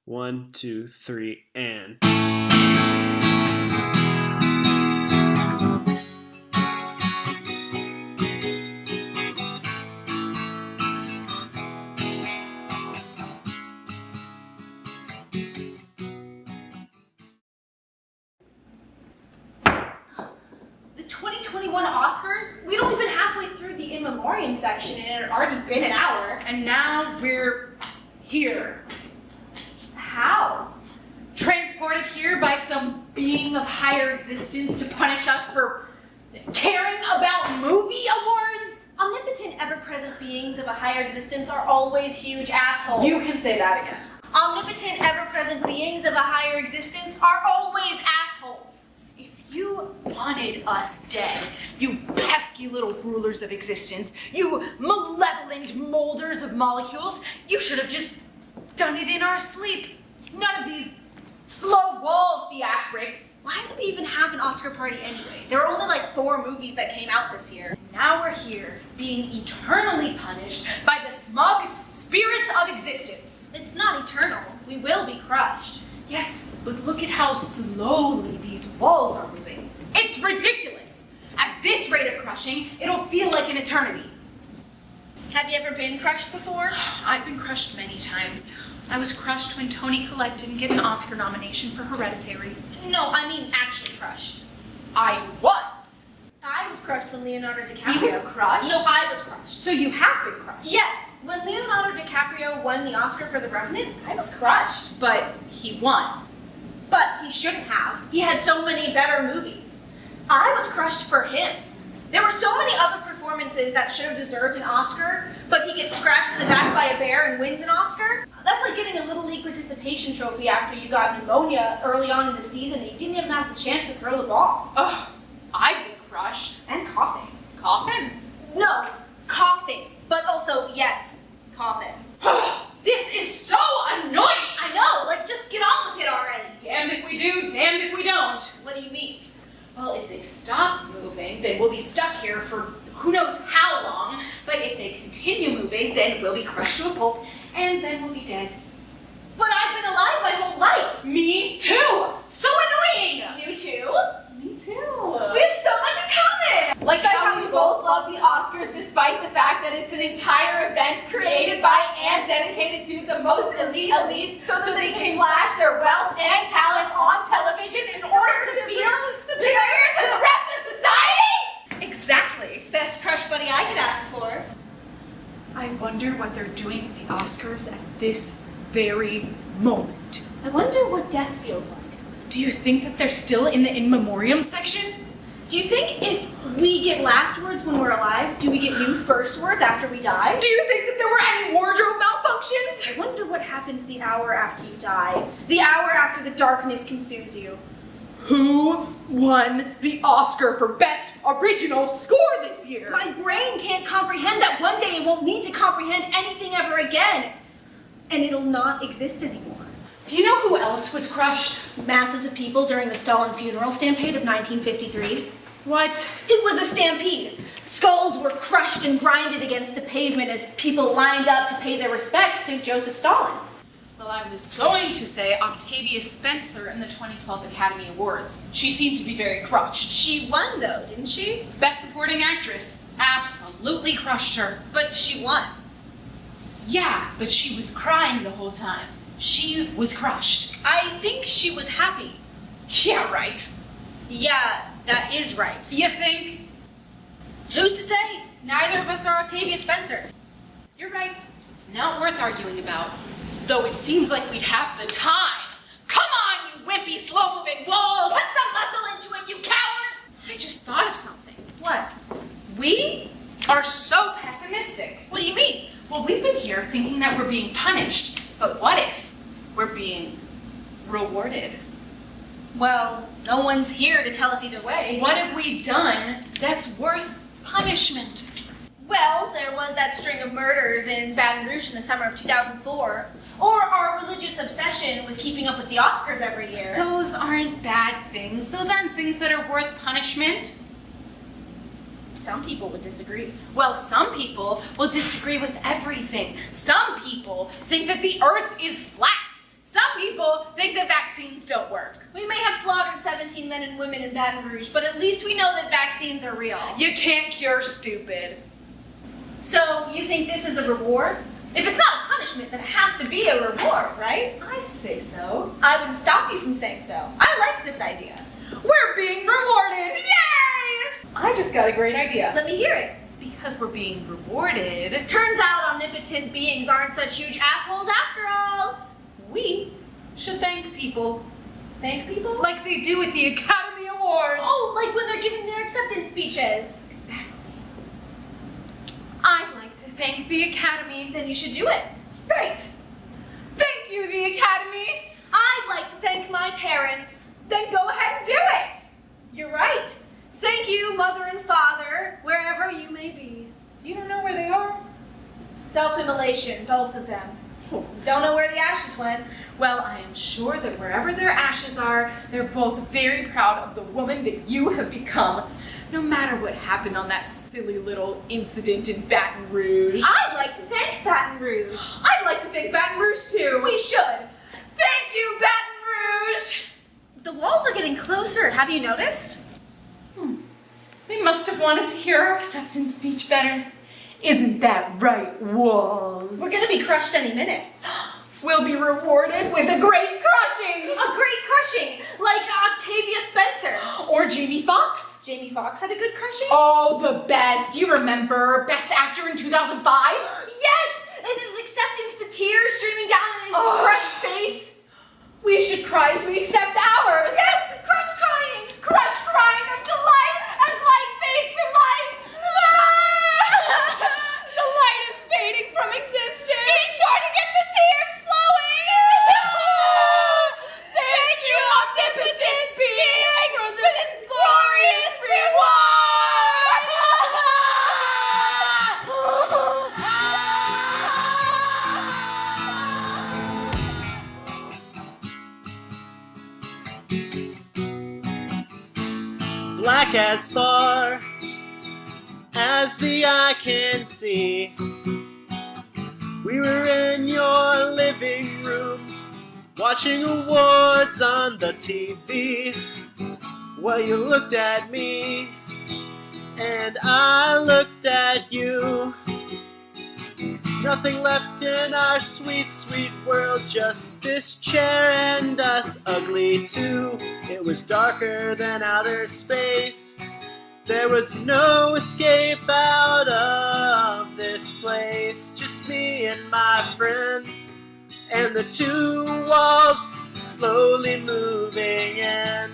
1, 2, 3, and... The 2021 Oscars? We'd only been halfway through the in memoriam section and it had already been an hour. And now we're here. How? Transported here by some being of higher existence to punish us for caring about movie awards? Omnipotent, ever-present beings of a higher existence are always huge assholes. You can say that again. Omnipotent, ever-present beings of a higher existence are always assholes. If you wanted us dead, you pesky little rulers of existence, you malevolent molders of molecules, you should have just done it in our sleep. None of these slow wall theatrics. Why did we even have an Oscar party anyway? There were only like 4 movies that came out this year. Now we're here, being eternally punished by the smug spirits of existence. It's not eternal. We will be crushed. Yes, but look at how slowly these walls are moving. It's ridiculous. At this rate of crushing, it'll feel like an eternity. Have you ever been crushed before? I've been crushed many times. I was crushed when Toni Collette didn't get an Oscar nomination for Hereditary. No, I mean actually crushed. I was. I was crushed when Leonardo DiCaprio... He was crushed? No, I was crushed. So you have been crushed? Yes! When Leonardo DiCaprio won the Oscar for The Revenant, I was crushed. But he won. But he shouldn't have. He had so many better movies. I was crushed for him. There were so many other performances that should have deserved an Oscar, but he gets scratched in the back by a bear and wins an Oscar. That's like getting a Little League participation trophy after you got pneumonia early on in the season and you didn't even have the chance to throw the ball. Ugh, I've been crushed. And coughing. Coughing? No, coughing. But also, yes, coughing. This is so annoying! I know, like just get on with it already. Damned if we do, damned if we don't. What do you mean? Well, if they stop moving, then we'll be stuck here for who knows how long. But if they continue moving, then we'll be crushed to a pulp, and then we'll be dead. But I've been alive my whole life. Me too! So annoying! You too? Me too. We have so much in common! Like how we both love the Oscars despite the fact that it's an entire event created by and dedicated to the most elite elites so that they can flash their wealth and talents on television in order to feel superior to the rest of society? Exactly. Best crush buddy I could ask for. I wonder what they're doing at the Oscars at this very moment. I wonder what death feels like. Do you think that they're still in the in memoriam section? Do you think if we get last words when we're alive, do we get new first words after we die? Do you think that there were any wardrobe malfunctions? I wonder what happens the hour after you die. The hour after the darkness consumes you. Who won the Oscar for Best Original Score this year? My brain can't comprehend that one day it won't need to comprehend anything ever again. And it'll not exist anymore. Do you know who else was crushed? Masses of people during the Stalin funeral stampede of 1953. What? It was a stampede. Skulls were crushed and grinded against the pavement as people lined up to pay their respects to Joseph Stalin. Well, I was going to say Octavia Spencer in the 2012 Academy Awards. She seemed to be very crushed. She won though, didn't she? Best Supporting Actress. Absolutely crushed her. But she won. Yeah, but she was crying the whole time. She was crushed. I think she was happy. Yeah, right. Yeah, that is right. You think? Who's to say? Neither of us are Octavia Spencer. You're right. It's not worth arguing about. Though it seems like we'd have the time. Come on, you wimpy, slow-moving walls! Put some muscle into it, you cowards! I just thought of something. What? We are so pessimistic. What do you mean? Well, we've been here thinking that we're being punished. But what if we're being rewarded? Well, no one's here to tell us either way. What have we done that's worth punishment? Well, there was that string of murders in Baton Rouge in the summer of 2004. Or our religious obsession with keeping up with the Oscars every year. Those aren't bad things. Those aren't things that are worth punishment. Some people would disagree. Well, some people will disagree with everything. Some people think that the earth is flat. Some Some people think that vaccines don't work. We may have slaughtered 17 men and women in Baton Rouge, but at least we know that vaccines are real. You can't cure stupid. So, you think this is a reward? If it's not a punishment, then it has to be a reward, right? I'd say so. I wouldn't stop you from saying so. I like this idea. We're being rewarded! Yay! I just got a great idea. Let me hear it. Because we're being rewarded, Turns out omnipotent beings aren't such huge assholes after all. we should thank people Thank people? like they do at the Academy Awards. Oh, like when they're giving their acceptance speeches. Exactly. I'd like to thank the Academy. Then you should do it. Right. Thank you, the Academy. I'd like to thank my parents. Then go ahead and do it. You're right. Thank you, mother and father, wherever you may be. You don't know where they are? Self-immolation, both of them. Don't know where the ashes went. Well, I am sure that wherever their ashes are, they're both very proud of the woman that you have become, no matter what happened on that silly little incident in Baton Rouge. I'd like to thank Baton Rouge. I'd like to thank Baton Rouge too. We should. Thank you, Baton Rouge! The walls are getting closer. Have you noticed? They must have wanted to hear our acceptance speech better. Isn't that right, walls? We're gonna be crushed any minute. We'll be rewarded with a great crushing! A great crushing, like Octavia Spencer. Or Jamie Foxx. Jamie Foxx had a good crushing? Oh, the best. Do you remember Best Actor in 2005? Yes! And his acceptance, the tears streaming down his crushed face. We should cry as we accept ours. Yes! Crushed crying! Crushed crying of delight. As light fades from life! The light is fading from existence. Be sure to get the tears flowing. Thank you, omnipotent being, for this glorious reward. Black as far as the eye can see. We were in your living room, watching awards on the TV. Well, you looked at me, and I looked at you. Nothing left in our sweet, sweet world, just this chair and us ugly too. It was darker than outer space. There was no escape out of this place. Just me and my friend, and the two walls slowly moving in.